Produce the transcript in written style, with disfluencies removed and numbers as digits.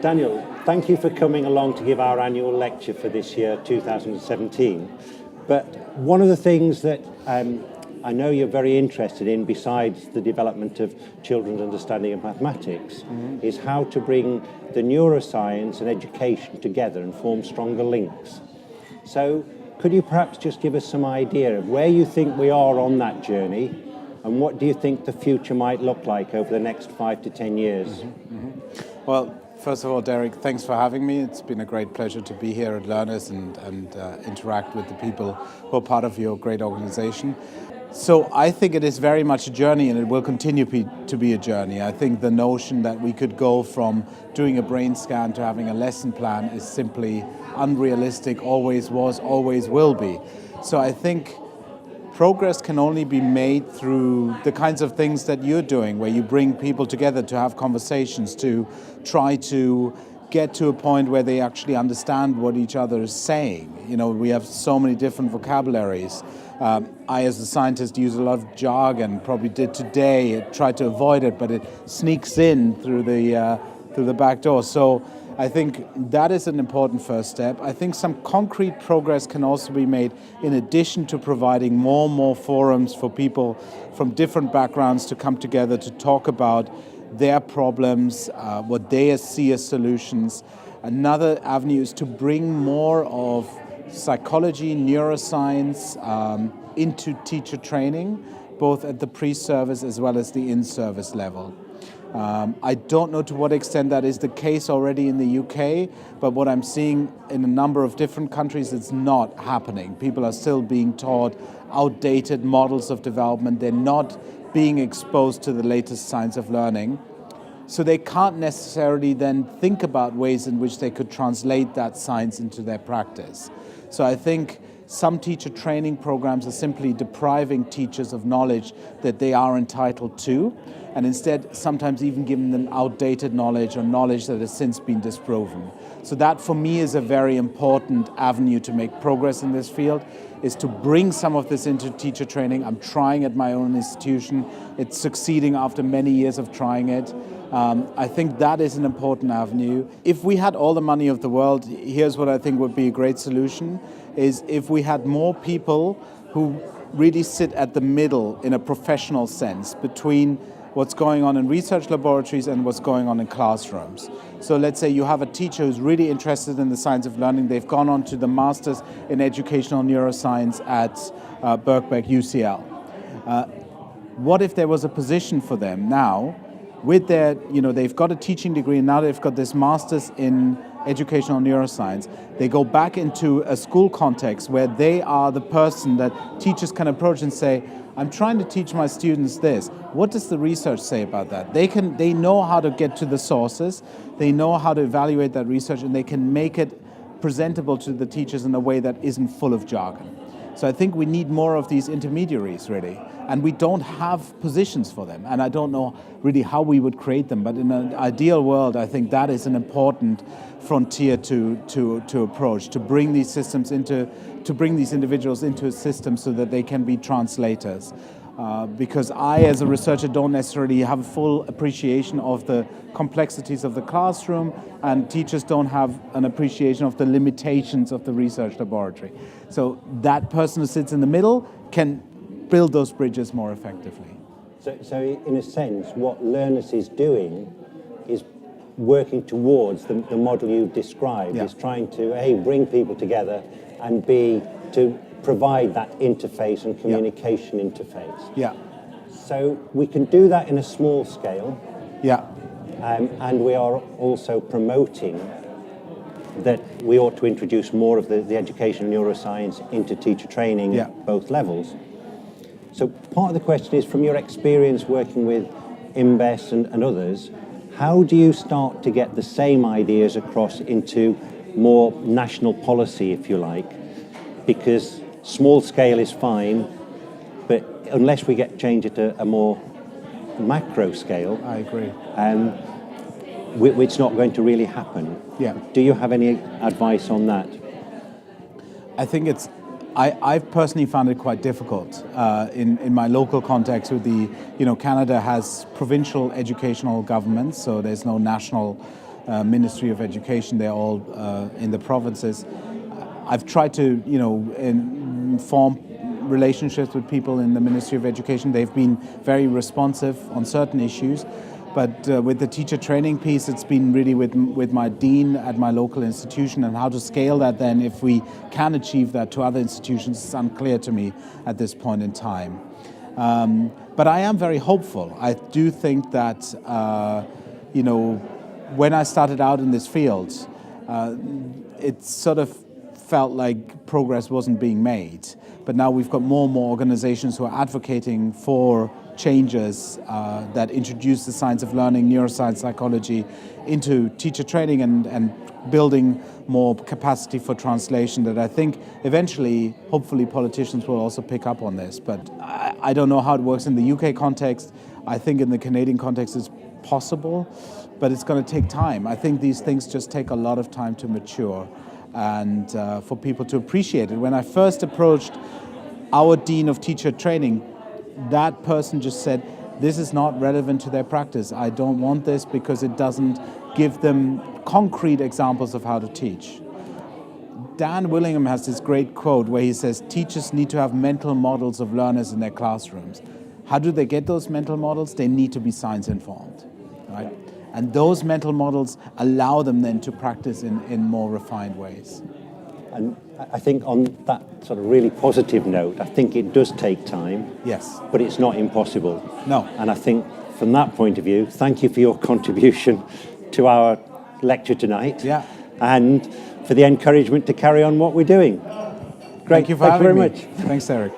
Daniel, thank you for coming along to give our annual lecture for this year, 2017. But one of the things that I know you're very interested in, besides the development of children's understanding of mathematics, is how to bring the neuroscience and education together and form stronger links. So could you perhaps just give us some idea of where you think we are on that journey, and what do you think the future might look like over the next 5 to 10 years? Well, first of all, Derek, thanks for having me. It's been a great pleasure to be here at Learnus and interact with the people who are part of your great organization. So I think it is very much a journey, and it will continue to be a journey. I think the notion that we could go from doing a brain scan to having a lesson plan is simply unrealistic, always was, always will be. So I think progress can only be made through the kinds of things that you're doing, where you bring people together to have conversations, to try to get to a point where they actually understand what each other is saying. You know, we have so many different vocabularies. I, as a scientist, use a lot of jargon, probably did today, try to avoid it, but it sneaks in through the back door. So I think that is an important first step. I think some concrete progress can also be made in addition to providing more and more forums for people from different backgrounds to come together to talk about their problems, what they see as solutions. Another avenue is to bring more of psychology, neuroscience into teacher training, both at the pre-service as well as the in-service level. I don't know to what extent that is the case already in the UK, but what I'm seeing in a number of different countries, it's not happening. People are still being taught outdated models of development. They're not being exposed to the latest science of learning. So they can't necessarily then think about ways in which they could translate that science into their practice. So I think some teacher training programs are simply depriving teachers of knowledge that they are entitled to, and instead sometimes even giving them outdated knowledge or knowledge that has since been disproven. So that for me is a very important avenue to make progress in this field, is to bring some of this into teacher training. I'm trying at my own institution. It's succeeding after many years of trying it. I think that is an important avenue. If we had all the money of the world, here's what I think would be a great solution, is if we had more people who really sit at the middle in a professional sense between what's going on in research laboratories and what's going on in classrooms. So let's say you have a teacher who's really interested in the science of learning. They've gone on to the Masters in Educational Neuroscience at Birkbeck, UCL. What if there was a position for them now with their, they've got a teaching degree and now they've got this Masters in Educational Neuroscience. They go back into a school context where they are the person that teachers can approach and say, I'm trying to teach my students this. What does the research say about that? They know how to get to the sources, they know how to evaluate that research, and they can make it presentable to the teachers in a way that isn't full of jargon. So I think we need more of these intermediaries, really, and we don't have positions for them, and I don't know really how we would create them, but in an ideal world, I think that is an important frontier to approach, to bring these systems to bring these individuals into a system so that they can be translators. Because I, as a researcher, don't necessarily have a full appreciation of the complexities of the classroom, and teachers don't have an appreciation of the limitations of the research laboratory. So that person who sits in the middle can build those bridges more effectively. So in a sense, what Learnus is doing is working towards the model you've described, is trying to, A, bring people together, and B, to provide that interface and communication interface. Yeah. So we can do that in a small scale. Yeah. And we are also promoting that we ought to introduce more of the education and neuroscience into teacher training at both levels. So part of the question is, from your experience working with IMBES and others, how do you start to get the same ideas across into more national policy, if you like? Because small scale is fine, but unless we get change at a more macro scale, I agree. It's not going to really happen. Yeah. Do you have any advice on that? I think I've personally found it quite difficult in my local context with Canada has provincial educational governments, so there's no national Ministry of Education. They're all in the provinces. I've tried to, form relationships with people in the Ministry of Education. They've been very responsive on certain issues. But with the teacher training piece, it's been really with my dean at my local institution, and how to scale that then, if we can achieve that to other institutions, is unclear to me at this point in time. But I am very hopeful. I do think that, when I started out in this field, it sort of felt like progress wasn't being made. But now we've got more and more organizations who are advocating for changes that introduce the science of learning, neuroscience, psychology into teacher training, and building more capacity for translation, that I think eventually, hopefully, politicians will also pick up on this. But I don't know how it works in the UK context. I think in the Canadian context it's possible, but it's going to take time. I think these things just take a lot of time to mature, and for people to appreciate it. When I first approached our Dean of Teacher Training, that person just said, this is not relevant to their practice. I don't want this because it doesn't give them concrete examples of how to teach. Dan Willingham has this great quote where he says, teachers need to have mental models of learners in their classrooms. How do they get those mental models? They need to be science informed, right? And those mental models allow them then to practice in more refined ways. And I think on that sort of really positive note, I think it does take time. Yes. But it's not impossible. No. And I think from that point of view, thank you for your contribution to our lecture tonight. Yeah. And for the encouragement to carry on what we're doing. Great. Thank you for having very me. much. Thanks, Eric.